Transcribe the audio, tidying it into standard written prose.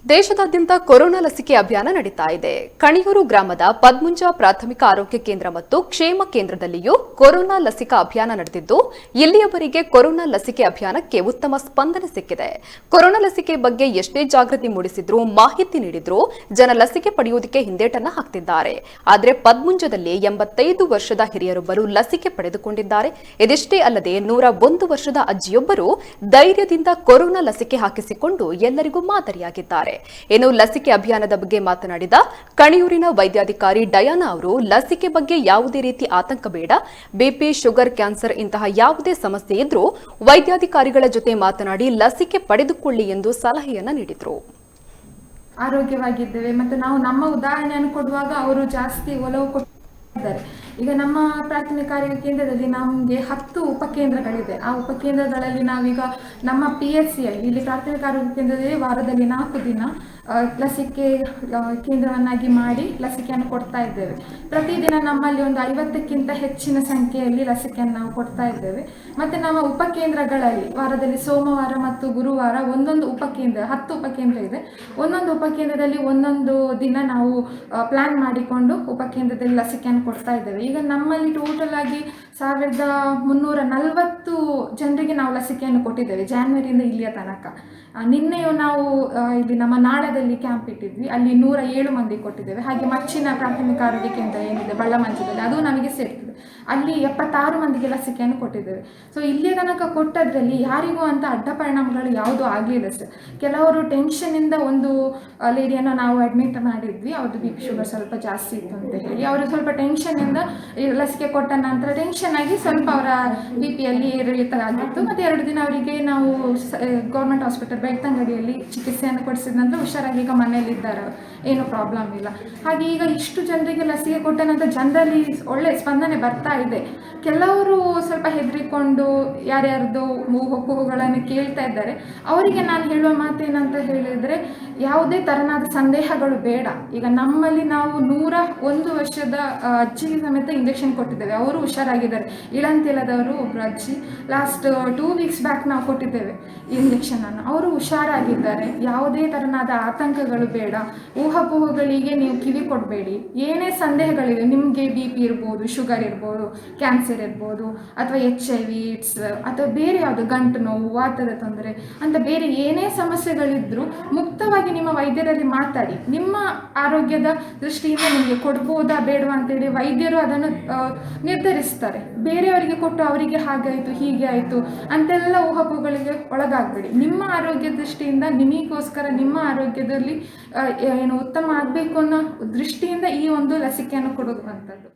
ದೇಶದಾದ್ಯಂತ ಕೊರೋನಾ ಲಸಿಕೆ ಅಭಿಯಾನ ನಡೀತಾ ಇದೆ. ಕಣಿಯೂರು ಗ್ರಾಮದ ಪದ್ಮುಂಜ ಪ್ರಾಥಮಿಕ ಆರೋಗ್ಯ ಕೇಂದ್ರ ಮತ್ತು ಕ್ಷೇಮ ಕೇಂದ್ರದಲ್ಲಿಯೂ ಕೊರೋನಾ ಲಸಿಕಾ ಅಭಿಯಾನ ನಡೆದಿದ್ದು, ಇಲ್ಲಿಯವರೆಗೆ ಕೊರೋನಾ ಲಸಿಕೆ ಅಭಿಯಾನಕ್ಕೆ ಉತ್ತಮ ಸ್ಪಂದನೆ ಸಿಕ್ಕಿದೆ. ಕೊರೋನಾ ಲಸಿಕೆ ಬಗ್ಗೆ ಎಷ್ಟೇ ಜಾಗೃತಿ ಮೂಡಿಸಿದ್ರೂ, ಮಾಹಿತಿ ನೀಡಿದ್ರೂ ಜನ ಲಸಿಕೆ ಪಡೆಯುವುದಕ್ಕೆ ಹಿಂದೇಟನ್ನ ಹಾಕ್ತಿದ್ದಾರೆ. ಆದರೆ ಪದ್ಮುಂಜದಲ್ಲಿ 85 ವರ್ಷದ ಹಿರಿಯರೊಬ್ಬರು ಲಸಿಕೆ ಪಡೆದುಕೊಂಡಿದ್ದಾರೆ. ಇದಿಷ್ಟೇ ಅಲ್ಲದೆ 101 ವರ್ಷದ ಅಜ್ಜಿಯೊಬ್ಬರು ಧೈರ್ಯದಿಂದ ಕೊರೋನಾ ಲಸಿಕೆ ಹಾಕಿಸಿಕೊಂಡು ಎಲ್ಲರಿಗೂ ಮಾದರಿಯಾಗಿದ್ದಾರೆ. ಇನ್ನು ಲಸಿಕೆ ಅಭಿಯಾನದ ಬಗ್ಗೆ ಮಾತನಾಡಿದ ಕಣಿಯೂರಿನ ವೈದ್ಯಾಧಿಕಾರಿ ಡಯಾನಾ ಅವರು, ಲಸಿಕೆ ಬಗ್ಗೆ ಯಾವುದೇ ರೀತಿ ಆತಂಕ ಬೇಡ. ಬಿಪಿ, ಶುಗರ್, ಕ್ಯಾನ್ಸರ್ ಇಂತಹ ಯಾವುದೇ ಸಮಸ್ಯೆ ಇದ್ರೂ ವೈದ್ಯಾಧಿಕಾರಿಗಳ ಜೊತೆ ಮಾತನಾಡಿ ಲಸಿಕೆ ಪಡೆದುಕೊಳ್ಳಿ ಎಂದು ಸಲಹೆಯನ್ನ ನೀಡಿದರು. ಆರೋಗ್ಯವಾಗಿದ್ದೇವೆ ಮತ್ತು ನಾವು ನಮ್ಮ ಉದಾಹರಣೆಯನ್ನು ಕೊಡುವಾಗ ಅವರು ಜಾಸ್ತಿ ಒಲವು ಕೊಟ್ಟಿದ್ದಾರೆ. ಈಗ ನಮ್ಮ ಪ್ರಾಥಮಿಕ ಆರೋಗ್ಯ ಕೇಂದ್ರದಲ್ಲಿ ನಮಗೆ 10 ಉಪಕೇಂದ್ರಗಳಿದೆ. ಆ ಉಪಕೇಂದ್ರಗಳಲ್ಲಿ ನಾವೀಗ ನಮ್ಮ PSC ಇಲ್ಲಿ ಪ್ರಾಥಮಿಕ ಆರೋಗ್ಯ ಕೇಂದ್ರದಲ್ಲಿ ವಾರದಲ್ಲಿ 4 ದಿನ ಲಸಿಕೆ ಕೇಂದ್ರವನ್ನಾಗಿ ಮಾಡಿ ಲಸಿಕೆಯನ್ನು ಕೊಡ್ತಾ ಇದ್ದೇವೆ. ಪ್ರತಿದಿನ ನಮ್ಮಲ್ಲಿ ಒಂದು 50ಕ್ಕಿಂತ ಹೆಚ್ಚಿನ ಸಂಖ್ಯೆಯಲ್ಲಿ ಲಸಿಕೆಯನ್ನು ನಾವು ಕೊಡ್ತಾ ಇದ್ದೇವೆ. ಮತ್ತು ನಮ್ಮ ಉಪಕೇಂದ್ರಗಳಲ್ಲಿ ವಾರದಲ್ಲಿ ಸೋಮವಾರ ಮತ್ತು ಗುರುವಾರ ಒಂದೊಂದು ಉಪಕೇಂದ್ರ 10 ಉಪಕೇಂದ್ರ ಇದೆ. ಒಂದೊಂದು ಉಪಕೇಂದ್ರದಲ್ಲಿ ಒಂದೊಂದು ದಿನ ನಾವು ಪ್ಲಾನ್ ಮಾಡಿಕೊಂಡು ಉಪಕೇಂದ್ರದಲ್ಲಿ ಲಸಿಕೆಯನ್ನು ಕೊಡ್ತಾ ಇದ್ದೇವೆ. ಈಗ ನಮ್ಮಲ್ಲಿ ಟೋಟಲ್ ಆಗಿ 1340 ಜನರಿಗೆ ನಾವು ಲಸಿಕೆಯನ್ನು ಕೊಟ್ಟಿದ್ದೇವೆ ಜಾನ್ವರಿಯಿಂದ ಇಲ್ಲಿಯ ತನಕ. ನಿನ್ನೆಯೂ ನಾವು ಇಲ್ಲಿ ನಮ್ಮ ನಾಳದಲ್ಲಿ ಕ್ಯಾಂಪ್ ಇಟ್ಟಿದ್ವಿ, ಅಲ್ಲಿ 107 ಮಂದಿ ಕೊಟ್ಟಿದ್ದೇವೆ. ಹಾಗೆ ಮಚ್ಚಿನ ಪ್ರಾಥಮಿಕ ಆರೋಗ್ಯ ಕೇಂದ್ರ ಏನಿದೆ ಬಳ್ಳಮಂಚದಲ್ಲಿ, ಅದು ನಮಗೆ ಸೇರ್ತದೆ, ಅಲ್ಲಿ 76 ಮಂದಿಗೆ ಲಸಿಕೆಯನ್ನು ಕೊಟ್ಟಿದ್ದೇವೆ. ಸೊ ಇಲ್ಲಿಯ ತನಕ ಕೊಟ್ಟದ್ರಲ್ಲಿ ಯಾರಿಗೂ ಅಂತ ಅಡ್ಡ ಪರಿಣಾಮಗಳು ಯಾವುದೂ ಆಗಲಿಲ್ಲ ಸರ್. ಕೆಲವರು ಟೆನ್ಷನಿಂದ ಒಂದು ಲೇಡಿಯನ್ನು ನಾವು ಅಡ್ಮಿಟ್ ಮಾಡಿದ್ವಿ, ಅವ್ರದ್ದು BP ಶುಗರ್ ಸ್ವಲ್ಪ ಜಾಸ್ತಿ ಇತ್ತು ಅಂತ ಹೇಳಿ. ಅವರು ಸ್ವಲ್ಪ ಟೆನ್ಷನಿಂದ ಲಸಿಕೆ ಕೊಟ್ಟ ನಂತರ ಟೆನ್ಷನ್ ಆಗಿ ಸ್ವಲ್ಪ ಅವರ BP ಏರಿಳಿತ ಆಗಿತ್ತು. ಮತ್ತು 2 ದಿನ ಅವರಿಗೆ ನಾವು ಗೌರ್ಮೆಂಟ್ ಹಾಸ್ಪಿಟಲ್ ಬೆಳ್ತಂಗಡಿಯಲ್ಲಿ ಚಿಕಿತ್ಸೆಯನ್ನು ಕೊಡಿಸಿದ ನಂತರ ಹುಷಾರಾಗಿ ಈಗ ಮನೆಯಲ್ಲಿದ್ದಾರೆ, ಏನೂ ಪ್ರಾಬ್ಲಮ್ ಇಲ್ಲ. ಹಾಗೆ ಈಗ ಇಷ್ಟು ಜನರಿಗೆ ಲಸಿಕೆ ಕೊಟ್ಟ ನಂತರ ಜನರಲ್ಲಿ ಒಳ್ಳೆ ಸ್ಪಂದನೆ ಬರ್ತಾ ಇದೆ. ಕೆಲವರು ಸ್ವಲ್ಪ ಹೆದರಿಕೊಂಡು ಯಾರ್ಯಾರ್ದು ಮೂಗುಗಳನ್ನು ಕೇಳ್ತಾ ಇದ್ದಾರೆ. ಅವರಿಗೆ ನಾನು ಹೇಳುವ ಮಾತೇನಂತ ಹೇಳಿದರೆ, ಯಾವುದೇ ಥರನಾದ ಸಂದೇಹಗಳು ಬೇಡ. ಈಗ ನಮ್ಮಲ್ಲಿ ನಾವು 101 ವರ್ಷದ ಅಜ್ಜಿಗೆ ಸಮೇತ ಇಂಜೆಕ್ಷನ್ ಕೊಟ್ಟಿದ್ದೇವೆ, ಅವರು ಹುಷಾರಾಗಿದ್ದಾರೆ. ಇಳಂತಿಲದವರು ಒಬ್ಬರು ಅಜ್ಜಿ ಲಾಸ್ಟ್ 2 ವೀಕ್ಸ್ ಬ್ಯಾಕ್ ನಾವು ಕೊಟ್ಟಿದ್ದೇವೆ ಇಂಜೆಕ್ಷನನ್ನು, ಅವರು ಹುಷಾರಾಗಿದ್ದಾರೆ. ಯಾವುದೇ ಥರನಾದ ಆತಂಕಗಳು ಬೇಡ, ಊಹಾಪೋಹಗಳಿಗೆ ನೀವು ಕಿವಿ ಕೊಡಬೇಡಿ. ಏನೇ ಸಂದೇಹಗಳಿವೆ, ನಿಮಗೆ BP ಇರ್ಬೋದು, ಶುಗರ್ ಇರ್ಬೋದು, ಕ್ಯಾನ್ಸರ್ ಇರ್ಬೋದು, ಅಥವಾ HIV, ಏಡ್ಸ್ ಅಥವಾ ಬೇರೆ ಯಾವುದು ಗಂಟು ನೋವು, ವಾತದ ತೊಂದರೆ ಅಂತ ಬೇರೆ ಏನೇ ಸಮಸ್ಯೆಗಳಿದ್ದರೂ ಮುಕ್ತವಾಗಿ ನಿಮ್ಮ ವೈದ್ಯರಲ್ಲಿ ಮಾತಾಡಿ. ನಿಮ್ಮ ಆರೋಗ್ಯದ ದೃಷ್ಟಿಯಿಂದ ನಿಮಗೆ ಕೊಡ್ಬೋದಾ ಬೇಡವಾ ಅಂತೇಳಿ ವೈದ್ಯರು ಅದನ್ನು ನಿರ್ಧರಿಸ್ತಾರೆ. ಬೇರೆಯವರಿಗೆ ಕೊಟ್ಟು ಅವರಿಗೆ ಹಾಗಾಯಿತು ಹೀಗೆ ಆಯಿತು ಅಂತೆಲ್ಲ ಊಹಾಪೋಹಗಳಿಗೆ ಒಳಗಾಗಬೇಡಿ. ನಿಮ್ಮ ಆರೋಗ್ಯ ದೃಷ್ಟಿಯಿಂದ ನಿಮಗೋಸ್ಕರ ನಿಮ್ಮ ಆರೋಗ್ಯದಲ್ಲಿ ಏನು ಉತ್ತಮ ಆಗಬೇಕು ಅನ್ನೋ ದೃಷ್ಟಿಯಿಂದ ಈ ಒಂದು ಲಸಿಕೆಯನ್ನು ಕೊಡುವಂಥದ್ದು.